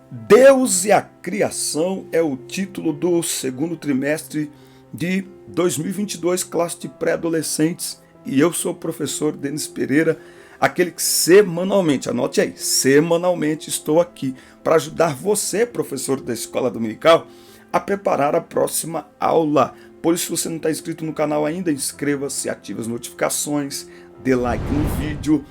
Deus e a Criação é o título do segundo trimestre de 2022, classe de pré-adolescentes, e eu sou o professor Denis Pereira, aquele que semanalmente, anote aí, semanalmente estou aqui para ajudar você, professor da escola dominical, a preparar a próxima aula. Por isso, se você não está inscrito no canal ainda, inscreva-se, ative as notificações, dê like no vídeo,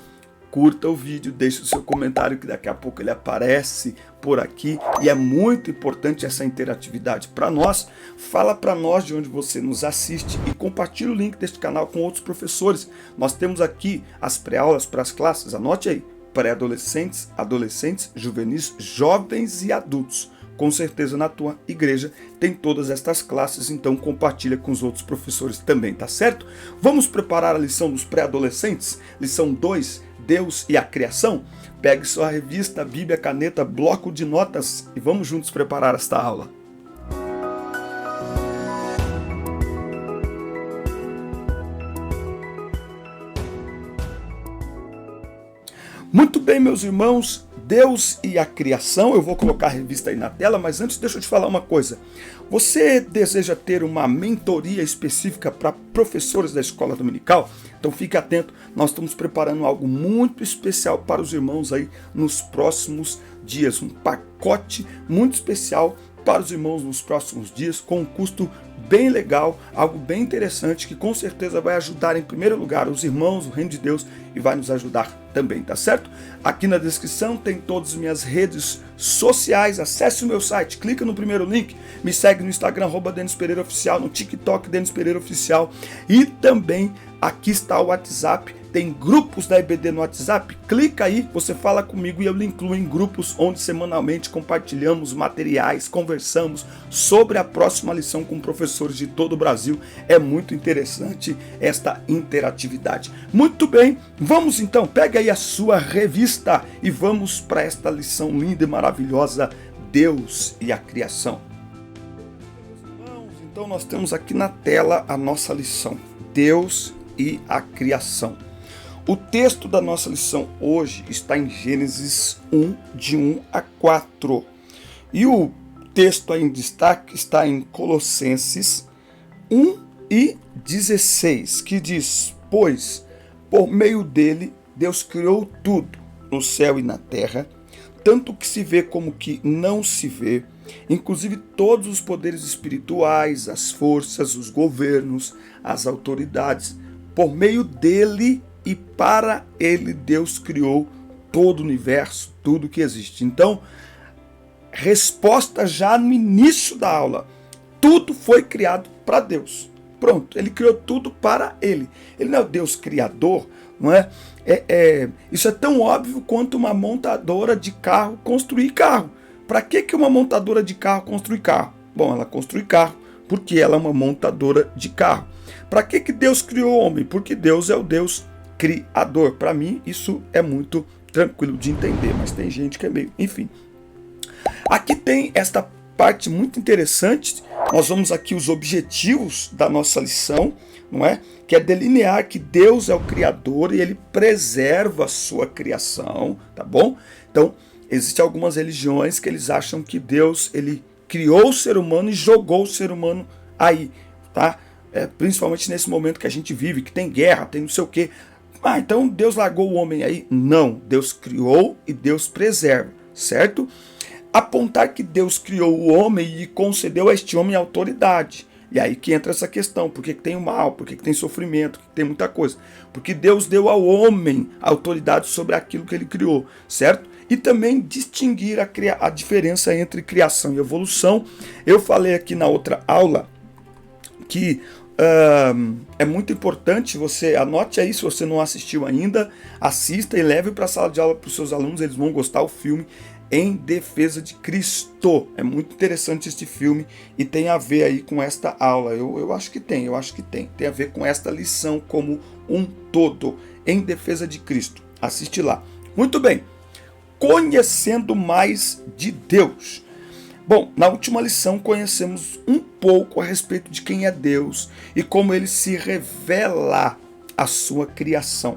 curta o vídeo, deixe o seu comentário que daqui a pouco ele aparece por aqui, e é muito importante essa interatividade para nós. Fala para nós de onde você nos assiste e compartilhe o link deste canal com outros professores. Nós temos aqui as pré-aulas para as classes, anote aí, pré-adolescentes, adolescentes, juvenis, jovens e adultos. Com certeza na tua igreja tem todas estas classes, então compartilha com os outros professores também, tá certo? Vamos preparar a lição dos pré-adolescentes, lição 2, Deus e a Criação? Pegue sua revista, Bíblia, caneta, bloco de notas e vamos juntos preparar esta aula. Muito bem, meus irmãos, Deus e a Criação, eu vou colocar a revista aí na tela, mas antes deixa eu te falar uma coisa. Você deseja ter uma mentoria específica para professores da escola dominical? Então fique atento, nós estamos preparando algo muito especial para os irmãos aí nos próximos dias, um pacote muito especial para os irmãos nos próximos dias, com um custo bem legal, algo bem interessante que com certeza vai ajudar em primeiro lugar os irmãos, o reino de Deus, e vai nos ajudar também, tá certo? Aqui na descrição tem todas as minhas redes sociais, acesse o meu site, clica no primeiro link, me segue no Instagram, @Denis Pereira Oficial, no TikTok, Denis Pereira Oficial, e também aqui está o WhatsApp, tem grupos da EBD no WhatsApp, clica aí, você fala comigo e eu lhe incluo em grupos onde semanalmente compartilhamos materiais, conversamos sobre a próxima lição com professores de todo o Brasil. É muito interessante esta interatividade. Muito bem, vamos então, pega aí a sua revista e vamos para esta lição linda e maravilhosa, Deus e a Criação. Então nós temos aqui na tela a nossa lição, Deus e a Criação. O texto da nossa lição hoje está em Gênesis 1, de 1 a 4. E o texto aí em destaque está em Colossenses 1 e 16, que diz: Pois, por meio dele, Deus criou tudo, no céu e na terra, tanto o que se vê como o que não se vê, inclusive todos os poderes espirituais, as forças, os governos, as autoridades. Por meio dele e para ele Deus criou todo o universo, tudo que existe. Então, resposta já no início da aula. Tudo foi criado para Deus. Pronto, ele criou tudo para ele. Ele não é o Deus criador, não é? Isso é tão óbvio quanto uma montadora de carro construir carro. Para que uma montadora de carro construi carro? Bom, ela construi carro porque ela é uma montadora de carro. Para que Deus criou o homem? Porque Deus é o Deus criador. Para mim, isso é muito tranquilo de entender, mas tem gente que é meio... Enfim. Aqui tem esta parte muito interessante. Nós vamos aqui os objetivos da nossa lição, não é? Que é delinear que Deus é o Criador e Ele preserva a sua criação, tá bom? Então, existem algumas religiões que eles acham que Deus, Ele criou o ser humano e jogou o ser humano aí, tá? Principalmente nesse momento que a gente vive, que tem guerra, tem não sei o quê. Então Deus largou o homem aí? Não, Deus criou e Deus preserva, certo? Apontar que Deus criou o homem e concedeu a este homem autoridade. E aí que entra essa questão, por que tem o mal, por que tem sofrimento, por que tem muita coisa? Porque Deus deu ao homem autoridade sobre aquilo que ele criou, certo? E também distinguir a diferença entre criação e evolução. Eu falei aqui na outra aula que é muito importante, você anote aí, se você não assistiu ainda, assista e leve para a sala de aula para os seus alunos, eles vão gostar do filme Em Defesa de Cristo. É muito interessante este filme e tem a ver aí com esta aula. Eu acho que tem. Tem a ver com esta lição como um todo, Em Defesa de Cristo. Assiste lá. Muito bem. Conhecendo mais de Deus. Bom, na última lição conhecemos um pouco a respeito de quem é Deus e como ele se revela à sua criação.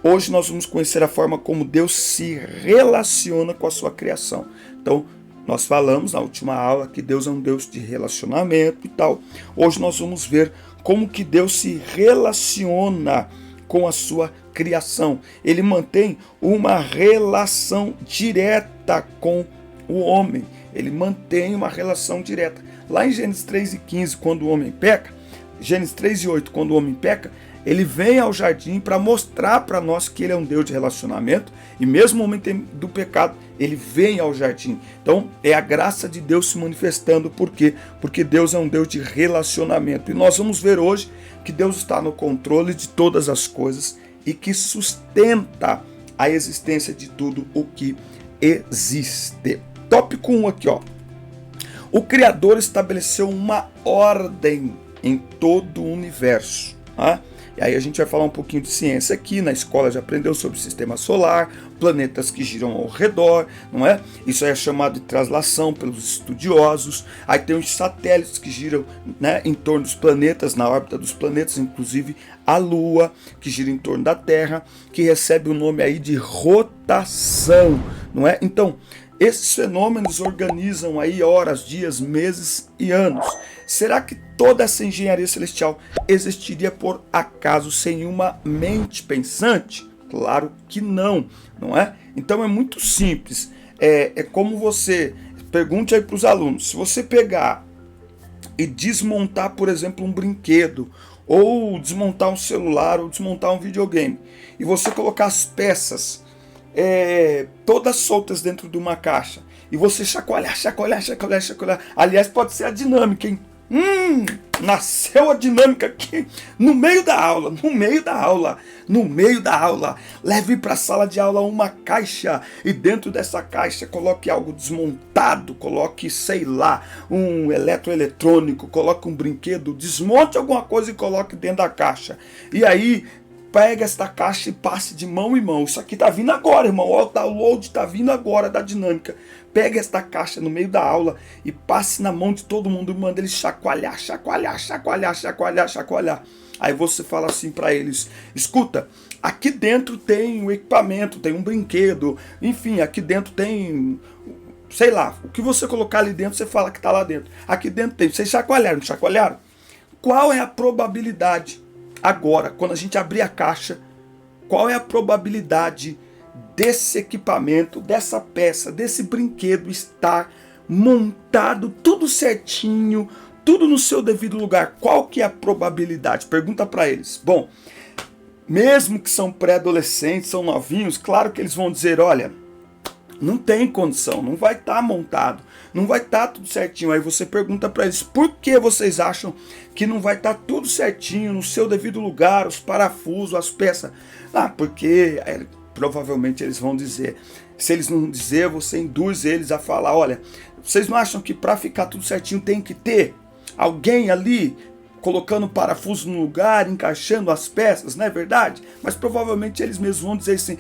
Hoje nós vamos conhecer a forma como Deus se relaciona com a sua criação. Então, nós falamos na última aula que Deus é um Deus de relacionamento e tal. Hoje nós vamos ver como que Deus se relaciona com a sua criação. Ele mantém uma relação direta com o homem. Ele mantém uma relação direta. Lá em Gênesis 3:15, quando o homem peca, Gênesis 3:8, quando o homem peca, ele vem ao jardim para mostrar para nós que ele é um Deus de relacionamento, e mesmo no momento do pecado, ele vem ao jardim. Então, é a graça de Deus se manifestando. Por quê? Porque Deus é um Deus de relacionamento. E nós vamos ver hoje que Deus está no controle de todas as coisas e que sustenta a existência de tudo o que existe. Tópico 1 aqui, ó. O Criador estabeleceu uma ordem em todo o universo, tá? E aí a gente vai falar um pouquinho de ciência aqui. Na escola já aprendeu sobre o sistema solar, planetas que giram ao redor, não é? Isso aí é chamado de translação pelos estudiosos. Aí tem os satélites que giram, né, em torno dos planetas, na órbita dos planetas, inclusive a Lua, que gira em torno da Terra, que recebe o nome aí de rotação, não é? Então, esses fenômenos organizam aí horas, dias, meses e anos. Será que toda essa engenharia celestial existiria por acaso sem uma mente pensante? Claro que não, não é? Então é muito simples. É como você pergunte aí para os alunos. Se você pegar e desmontar, por exemplo, um brinquedo, ou desmontar um celular, ou desmontar um videogame, e você colocar as peças todas soltas dentro de uma caixa, e você chacoalhar. Aliás, pode ser a dinâmica, hein? Nasceu a dinâmica aqui no meio da aula. Leve para a sala de aula uma caixa, e dentro dessa caixa coloque algo desmontado, coloque, sei lá, um eletroeletrônico, coloque um brinquedo, desmonte alguma coisa e coloque dentro da caixa. E aí pega esta caixa e passe de mão em mão. Isso aqui tá vindo agora, irmão. O download tá vindo agora da dinâmica. Pega esta caixa no meio da aula e passe na mão de todo mundo e manda eles chacoalhar. Aí você fala assim para eles: escuta, aqui dentro tem um equipamento, tem um brinquedo, enfim, aqui dentro tem, sei lá, o que você colocar ali dentro, você fala que tá lá dentro. Aqui dentro tem. Vocês chacoalharam? Qual é a probabilidade agora, quando a gente abrir a caixa, qual é a probabilidade desse equipamento, dessa peça, desse brinquedo estar montado tudo certinho, tudo no seu devido lugar? Qual que é a probabilidade? Pergunta para eles. Bom, mesmo que são pré-adolescentes, são novinhos, claro que eles vão dizer: olha, não tem condição, não vai estar montado, não vai estar tudo certinho. Aí você pergunta para eles: por que vocês acham que não vai estar tudo certinho, no seu devido lugar, os parafusos, as peças? Porque provavelmente eles vão dizer. Se eles não dizer, você induz eles a falar: olha, vocês não acham que para ficar tudo certinho tem que ter alguém ali colocando parafuso no lugar, encaixando as peças, não é verdade? Mas provavelmente eles mesmos vão dizer assim: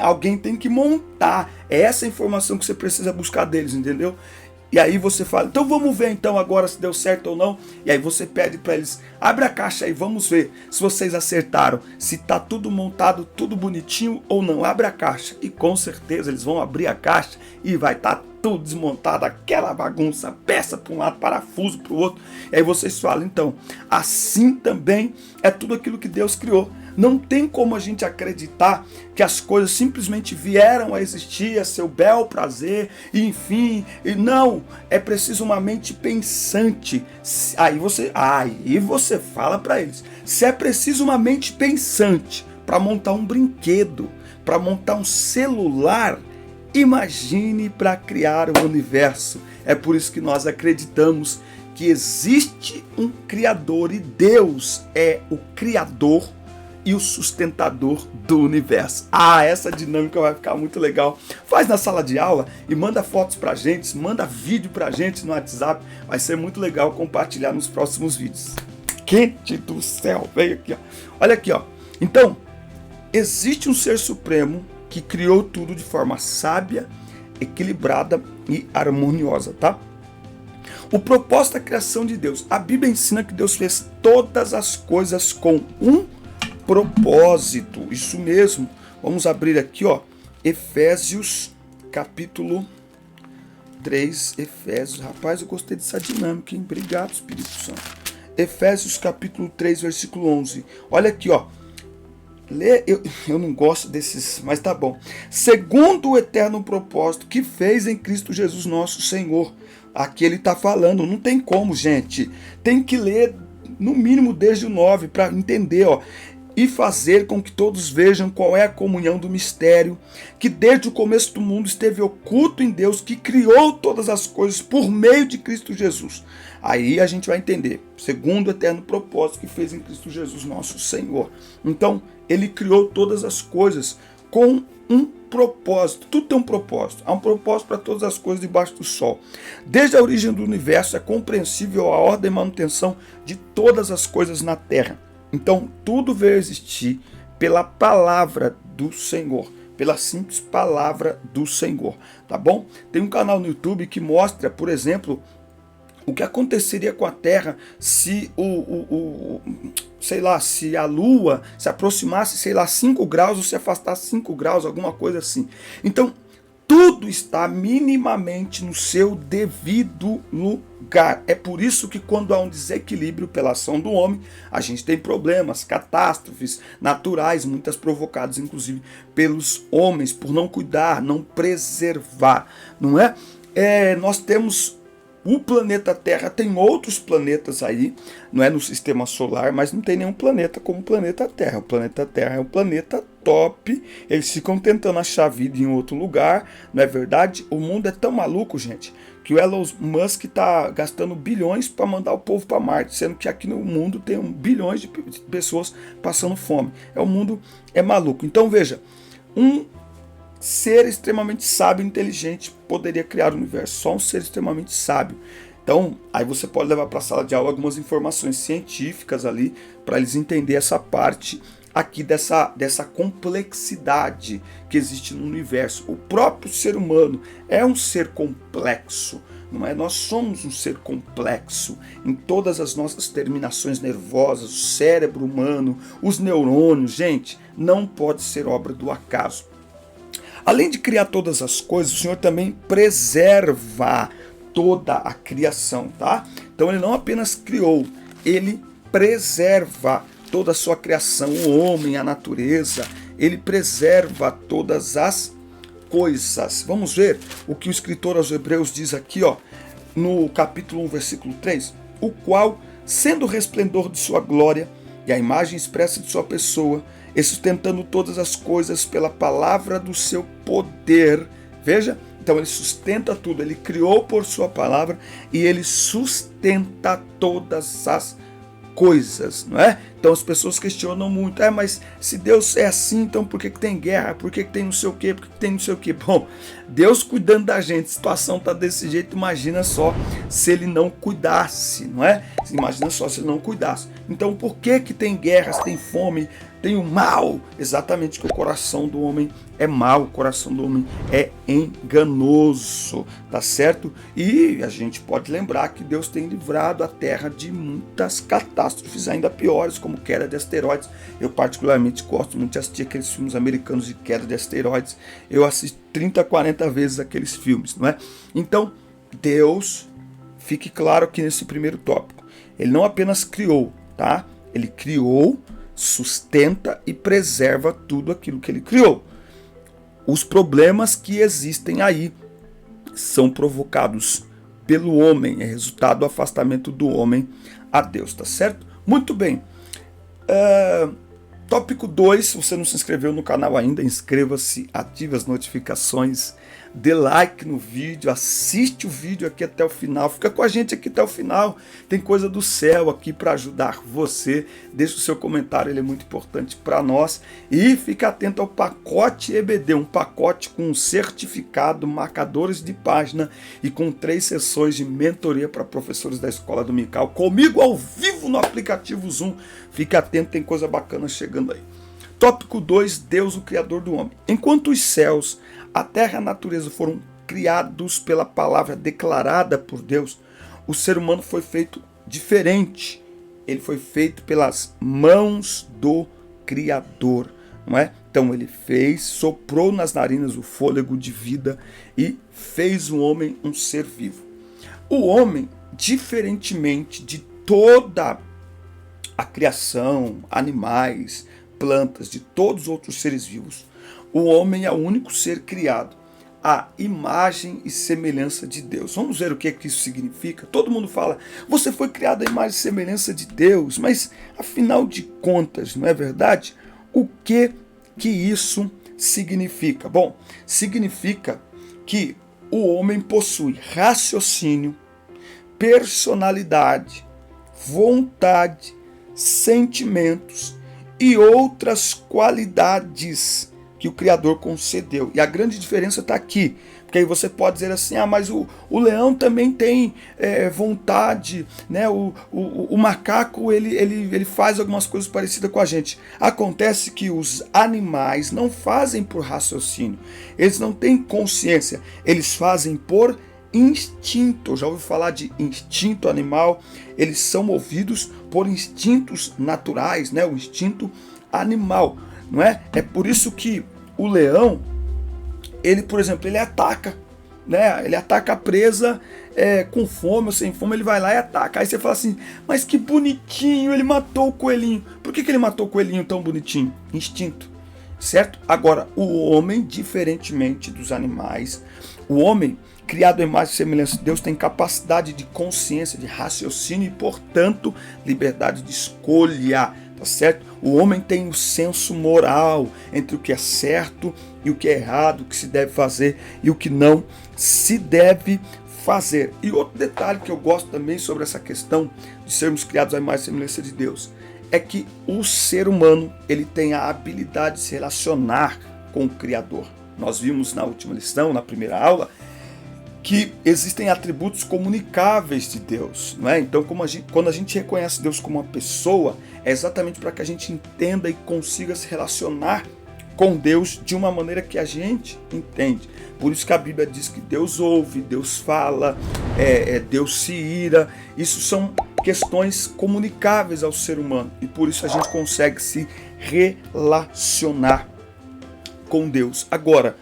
alguém tem que montar. É essa informação que você precisa buscar deles, entendeu? E aí você fala: então vamos ver então agora se deu certo ou não. E aí você pede para eles: abre a caixa aí, vamos ver se vocês acertaram, se tá tudo montado, tudo bonitinho ou não. Abre a caixa. E com certeza eles vão abrir a caixa e vai estar tudo desmontado, aquela bagunça, peça para um lado, parafuso para o outro. E aí vocês falam: então, assim também é tudo aquilo que Deus criou. Não tem como a gente acreditar que as coisas simplesmente vieram a existir a seu bel prazer, e enfim, não, é preciso uma mente pensante. Aí você fala para eles: se é preciso uma mente pensante para montar um brinquedo, para montar um celular, imagine para criar o universo. É por isso que nós acreditamos que existe um Criador, e Deus é o Criador e o sustentador do universo. Essa dinâmica vai ficar muito legal. Faz na sala de aula e manda fotos pra gente, manda vídeo pra gente no WhatsApp. Vai ser muito legal compartilhar nos próximos vídeos. Quente do céu, veio aqui, ó. Olha aqui, ó. Então, existe um ser supremo que criou tudo de forma sábia, equilibrada e harmoniosa, tá? O propósito da criação de Deus. A Bíblia ensina que Deus fez todas as coisas com um propósito. Isso mesmo. Vamos abrir aqui, ó, Efésios capítulo 3, Efésios. Rapaz, eu gostei dessa dinâmica, hein? Obrigado, Espírito Santo. Efésios capítulo 3, versículo 11. Olha aqui, ó. Eu não gosto desses, mas tá bom. Segundo o eterno propósito que fez em Cristo Jesus nosso Senhor. Aqui ele tá falando, não tem como, gente. Tem que ler no mínimo desde o 9 para entender, ó. E fazer com que todos vejam qual é a comunhão do mistério, que desde o começo do mundo esteve oculto em Deus, que criou todas as coisas por meio de Cristo Jesus. Aí a gente vai entender, segundo o eterno propósito que fez em Cristo Jesus nosso Senhor. Então, ele criou todas as coisas com um propósito. Tudo tem um propósito. Há um propósito para todas as coisas debaixo do sol. Desde a origem do universo é compreensível a ordem e manutenção de todas as coisas na terra. Então, tudo veio a existir pela palavra do Senhor, pela simples palavra do Senhor, tá bom? Tem um canal no YouTube que mostra, por exemplo, o que aconteceria com a Terra se se a Lua se aproximasse, 5 graus ou se afastasse 5 graus, alguma coisa assim. Então, tudo está minimamente no seu devido lugar. É por isso que quando há um desequilíbrio pela ação do homem, a gente tem problemas, catástrofes naturais, muitas provocadas inclusive pelos homens, por não cuidar, não preservar, não é? Nós temos o planeta Terra, tem outros planetas aí, não é no sistema solar, mas não tem nenhum planeta como o planeta Terra. O planeta Terra é um planeta top, eles ficam tentando achar vida em outro lugar, não é verdade? O mundo é tão maluco, gente, que o Elon Musk está gastando bilhões para mandar o povo para Marte, sendo que aqui no mundo tem bilhões de pessoas passando fome. O mundo é maluco. Então veja, um ser extremamente sábio e inteligente poderia criar o universo. Só um ser extremamente sábio. Então, aí você pode levar para a sala de aula algumas informações científicas ali, para eles entenderem essa parte aqui dessa complexidade que existe no universo. O próprio ser humano é um ser complexo, não é? Nós somos um ser complexo em todas as nossas terminações nervosas, o cérebro humano, os neurônios, gente, não pode ser obra do acaso. Além de criar todas as coisas, o Senhor também preserva toda a criação, tá? Então ele não apenas criou, ele preserva toda a sua criação, o homem, a natureza, ele preserva todas as coisas. Vamos ver o que o escritor aos Hebreus diz aqui, ó, no capítulo 1, versículo 3, o qual, sendo o resplendor de sua glória e a imagem expressa de sua pessoa, e sustentando todas as coisas pela palavra do seu poder. Veja, então ele sustenta tudo, ele criou por sua palavra e ele sustenta todas as coisas, não é? Então as pessoas questionam muito, mas se Deus é assim, então por que tem guerra? Por que tem não sei o quê? Por que tem não sei o quê? Bom, Deus cuidando da gente, a situação tá desse jeito, imagina só se ele não cuidasse, não é? Imagina só se ele não cuidasse. Então por que tem guerras, tem fome, tem o mal? Exatamente que o coração do homem é mau, o coração do homem é enganoso, tá certo? E a gente pode lembrar que Deus tem livrado a terra de muitas catástrofes ainda piores, como queda de asteroides. Eu particularmente gosto muito de assistir aqueles filmes americanos de queda de asteroides. Eu assisto 30, 40 vezes aqueles filmes, não é? Então, Deus, fique claro aqui nesse primeiro tópico, ele não apenas criou, tá? Ele criou, sustenta e preserva tudo aquilo que ele criou. Os problemas que existem aí são provocados pelo homem, é resultado do afastamento do homem a Deus, tá certo? Muito bem. Tópico 2, se você não se inscreveu no canal ainda, inscreva-se, ative as notificações, dê like no vídeo, assiste o vídeo aqui até o final, fica com a gente aqui até o final, tem coisa do céu aqui para ajudar você, deixa o seu comentário, ele é muito importante para nós, e fica atento ao pacote EBD, um pacote com certificado, marcadores de página e com 3 sessões de mentoria para professores da Escola Dominical, comigo ao vivo no aplicativo Zoom, fica atento, tem coisa bacana chegando aí. Tópico 2, Deus, o Criador do homem. Enquanto os céus, a terra e a natureza foram criados pela palavra declarada por Deus, o ser humano foi feito diferente. Ele foi feito pelas mãos do Criador, não é? Então ele fez, soprou nas narinas o fôlego de vida e fez o homem um ser vivo. O homem, diferentemente de toda a criação, animais, plantas, de todos os outros seres vivos, o homem é o único ser criado à imagem e semelhança de Deus. Vamos ver o que isso significa? Todo mundo fala, você foi criado à imagem e semelhança de Deus, mas afinal de contas, não é verdade? O que isso significa? Bom, significa que o homem possui raciocínio, personalidade, vontade, sentimentos e outras qualidades que o Criador concedeu. E a grande diferença está aqui, porque aí você pode dizer assim, mas o leão também tem vontade, né? O macaco ele faz algumas coisas parecidas com a gente. Acontece que os animais não fazem por raciocínio, eles não têm consciência, eles fazem por instinto. Eu já ouvi falar de instinto animal. Eles são movidos por instintos naturais, né? O instinto animal, não é? É por isso que o leão, ele, por exemplo, ele ataca, né? Ele ataca a presa com fome ou sem fome, ele vai lá e ataca. Aí você fala assim, mas que bonitinho, ele matou o coelhinho. Por que ele matou o coelhinho tão bonitinho? Instinto, certo? Agora, o homem, diferentemente dos animais, o homem, criado em imagem e semelhança de Deus, tem capacidade de consciência, de raciocínio e, portanto, liberdade de escolha, tá certo? O homem tem o senso moral entre o que é certo e o que é errado, o que se deve fazer e o que não se deve fazer. E outro detalhe que eu gosto também sobre essa questão de sermos criados à imagem e semelhança de Deus é que o ser humano, ele tem a habilidade de se relacionar com o Criador. Nós vimos na última lição, na primeira aula, que existem atributos comunicáveis de Deus, não é? Então, quando a gente reconhece Deus como uma pessoa, é exatamente para que a gente entenda e consiga se relacionar com Deus de uma maneira que a gente entende. Por isso que a Bíblia diz que Deus ouve, Deus fala, Deus se ira. Isso são questões comunicáveis ao ser humano e por isso a gente consegue se relacionar com Deus. Agora,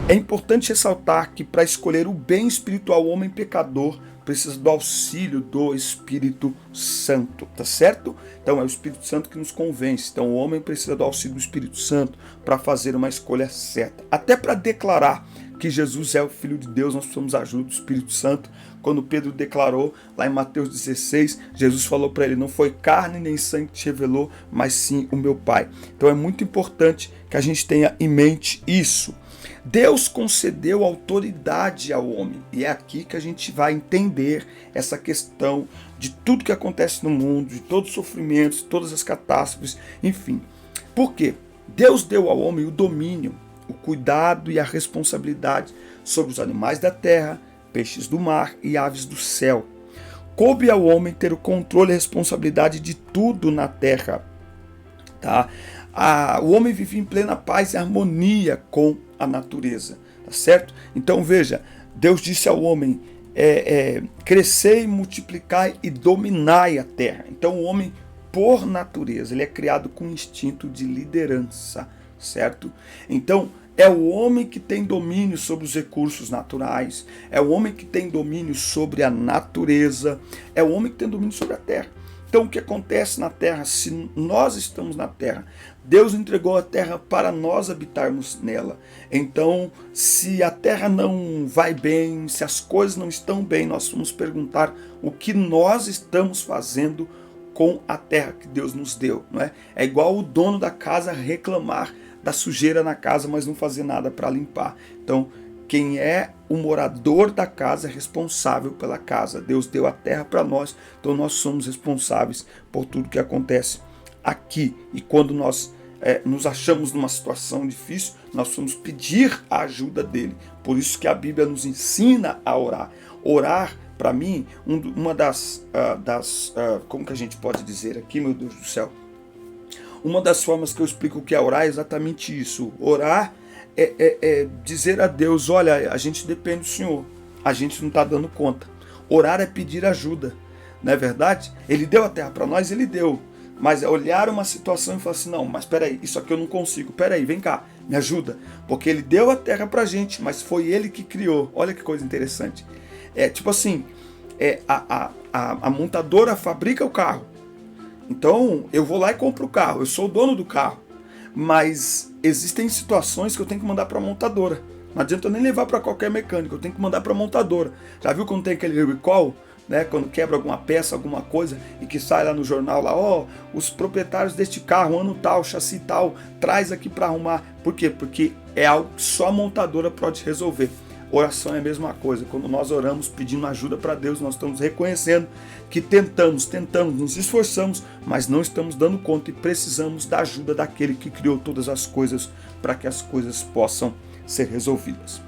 é importante ressaltar que para escolher o bem espiritual, o homem pecador precisa do auxílio do Espírito Santo, tá certo? Então é o Espírito Santo que nos convence. Então o homem precisa do auxílio do Espírito Santo para fazer uma escolha certa. Até para declarar que Jesus é o Filho de Deus, nós precisamos da ajuda do Espírito Santo. Quando Pedro declarou, lá em Mateus 16, Jesus falou para ele, não foi carne nem sangue que te revelou, mas sim o meu Pai. Então é muito importante que a gente tenha em mente isso. Deus concedeu autoridade ao homem, e é aqui que a gente vai entender essa questão de tudo que acontece no mundo, de todos os sofrimentos, todas as catástrofes, enfim. Por quê? Deus deu ao homem o domínio, o cuidado e a responsabilidade sobre os animais da terra, peixes do mar e aves do céu. Coube ao homem ter o controle e a responsabilidade de tudo na terra. Tá? O homem vivia em plena paz e harmonia com a natureza, tá certo? Então veja, Deus disse ao homem, crescei, multiplicai e dominai a terra. Então o homem, por natureza, ele é criado com instinto de liderança, certo? Então é o homem que tem domínio sobre os recursos naturais, é o homem que tem domínio sobre a natureza, é o homem que tem domínio sobre a terra. Então, o que acontece na terra, se nós estamos na terra, Deus entregou a terra para nós habitarmos nela. Então, se a terra não vai bem, se as coisas não estão bem, nós vamos perguntar o que nós estamos fazendo com a terra que Deus nos deu. Não é? É igual o dono da casa reclamar da sujeira na casa, mas não fazer nada para limpar. Então, quem é o morador da casa é responsável pela casa. Deus deu a terra para nós, então nós somos responsáveis por tudo que acontece aqui. E quando nós nos achamos numa situação difícil, nós vamos pedir a ajuda dele. Por isso que a Bíblia nos ensina a orar. Orar, para mim, uma das como que a gente pode dizer aqui, meu Deus do céu? Uma das formas que eu explico o que é orar é exatamente isso. Orar é dizer a Deus, olha, a gente depende do Senhor, a gente não está dando conta. Orar é pedir ajuda, não é verdade? Ele deu a terra para nós, ele deu. mas olhar uma situação e falar assim, não, mas peraí, isso aqui eu não consigo, peraí, vem cá, me ajuda, porque ele deu a terra pra gente, mas foi ele que criou. Olha que coisa interessante. Tipo assim, a montadora fabrica o carro, então eu vou lá e compro o carro, eu sou o dono do carro, mas existem situações que eu tenho que mandar pra montadora. Não adianta eu nem levar para qualquer mecânico, eu tenho que mandar para a montadora. Já viu quando tem aquele recall, né? Quando quebra alguma peça, alguma coisa, e que sai lá no jornal, lá, os proprietários deste carro, ano tal, chassi tal, traz aqui para arrumar. Por quê? Porque é algo que só a montadora pode resolver. Oração é a mesma coisa. Quando nós oramos pedindo ajuda para Deus, nós estamos reconhecendo que tentamos, nos esforçamos, mas não estamos dando conta e precisamos da ajuda daquele que criou todas as coisas para que as coisas possam ser resolvidas.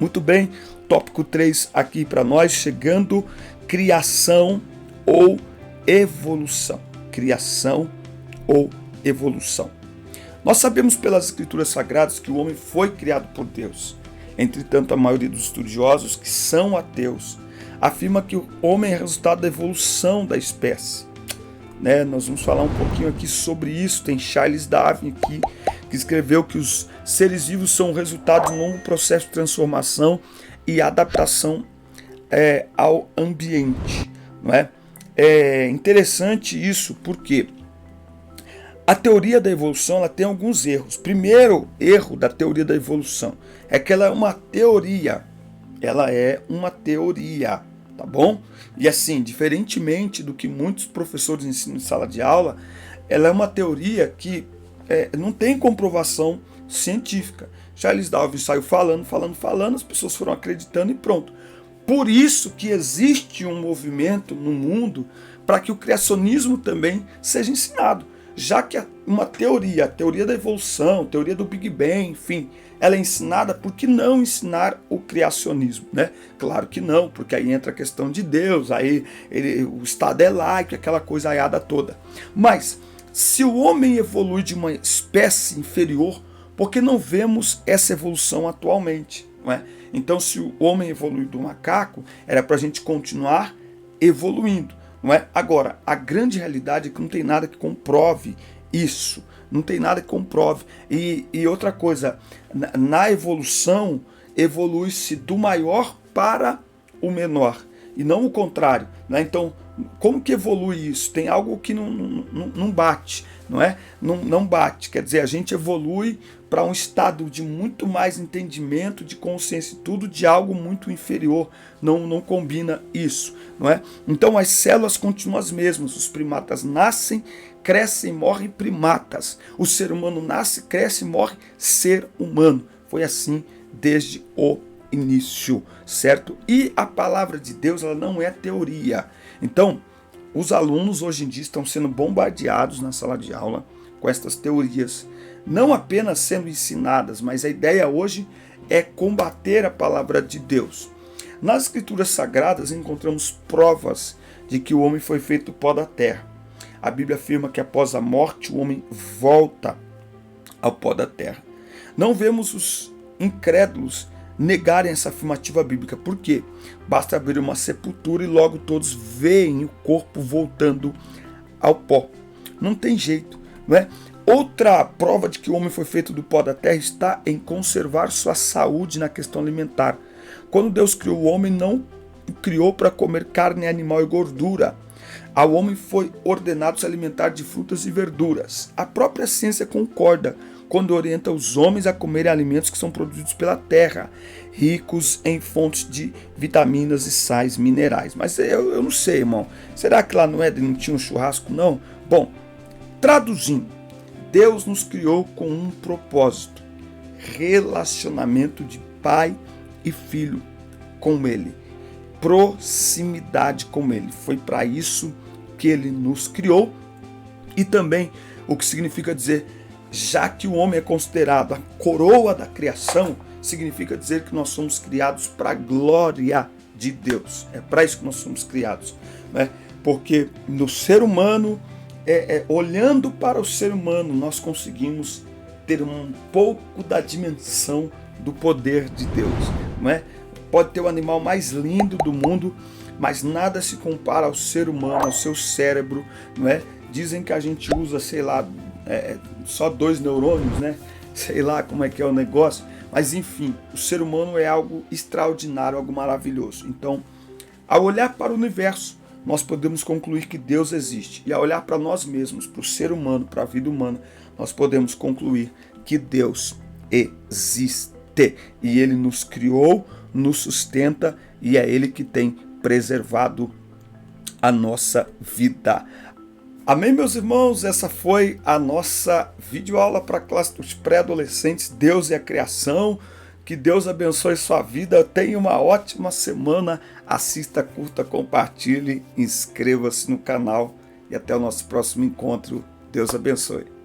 Muito bem, tópico 3 aqui para nós, chegando, criação ou evolução. Criação ou evolução. Nós sabemos pelas escrituras sagradas que o homem foi criado por Deus. Entretanto, a maioria dos estudiosos, que são ateus, afirma que o homem é resultado da evolução da espécie. Nós vamos falar um pouquinho aqui sobre isso. Tem Charles Darwin aqui, que escreveu que os seres vivos são o resultado de um longo processo de transformação e adaptação ao ambiente. Não é? É interessante isso porque a teoria da evolução ela tem alguns erros. Primeiro erro da teoria da evolução é que ela é uma teoria. Ela é uma teoria, tá bom? E assim, diferentemente do que muitos professores ensinam em sala de aula, ela é uma teoria que não tem comprovação científica. Charles Darwin saiu falando, as pessoas foram acreditando e pronto. Por isso que existe um movimento no mundo para que o criacionismo também seja ensinado. Já que uma teoria, a teoria da evolução, a teoria do Big Bang, enfim, ela é ensinada, por que não ensinar o criacionismo, né? Claro que não, porque aí entra a questão de Deus, aí o Estado é laico, aquela coisa aiada toda. Mas, se o homem evolui de uma espécie inferior, por que não vemos essa evolução atualmente? Não é? Então, se o homem evolui do macaco, era para a gente continuar evoluindo. Não é? Agora, a grande realidade é que não tem nada que comprove isso. Não tem nada que comprove. E outra coisa, na evolução, evolui-se do maior para o menor. E não o contrário. Né? Então, como que evolui isso? Tem algo que não bate. Não é? Não bate. Quer dizer, a gente evolui para um estado de muito mais entendimento, de consciência e tudo, de algo muito inferior. Não combina isso. Não é? Então as células continuam as mesmas. Os primatas nascem, crescem e morrem primatas. O ser humano nasce, cresce e morre ser humano. Foi assim desde o início, certo? E a palavra de Deus ela não é teoria. Então, os alunos hoje em dia estão sendo bombardeados na sala de aula com estas teorias, não apenas sendo ensinadas, mas a ideia hoje é combater a palavra de Deus. Nas escrituras sagradas encontramos provas de que o homem foi feito do pó da terra. A Bíblia afirma que após a morte o homem volta ao pó da terra. Não vemos os incrédulos negarem essa afirmativa bíblica. Por quê? Basta abrir uma sepultura e logo todos veem o corpo voltando ao pó. Não tem jeito, não é? Outra prova de que o homem foi feito do pó da terra está em conservar sua saúde na questão alimentar. Quando Deus criou o homem, não o criou para comer carne animal e gordura. Ao homem foi ordenado se alimentar de frutas e verduras. A própria ciência concorda quando orienta os homens a comerem alimentos que são produzidos pela terra, ricos em fontes de vitaminas e sais minerais. Mas eu não sei, irmão. Será que lá no Éden não tinha um churrasco, não? Bom, traduzindo, Deus nos criou com um propósito. Relacionamento de pai e filho com Ele. Proximidade com Ele. Foi para isso que Ele nos criou. E também o que significa dizer, já que o homem é considerado a coroa da criação, significa dizer que nós somos criados para a glória de Deus. É para isso que nós somos criados. Né? Porque no ser humano, olhando para o ser humano, nós conseguimos ter um pouco da dimensão do poder de Deus. Não é? Pode ter o animal mais lindo do mundo, mas nada se compara ao ser humano, ao seu cérebro, não é? Dizem que a gente usa, sei lá, só 2 neurônios, né? Sei lá como é que é o negócio. Mas enfim, o ser humano é algo extraordinário, algo maravilhoso. Então, ao olhar para o universo, nós podemos concluir que Deus existe. E ao olhar para nós mesmos, para o ser humano, para a vida humana, nós podemos concluir que Deus existe. E Ele nos criou, nos sustenta e é Ele que tem preservado a nossa vida. Amém, meus irmãos? Essa foi a nossa videoaula para a classe dos pré-adolescentes, Deus e a Criação. Que Deus abençoe sua vida. Tenha uma ótima semana. Assista, curta, compartilhe, inscreva-se no canal e até o nosso próximo encontro. Deus abençoe.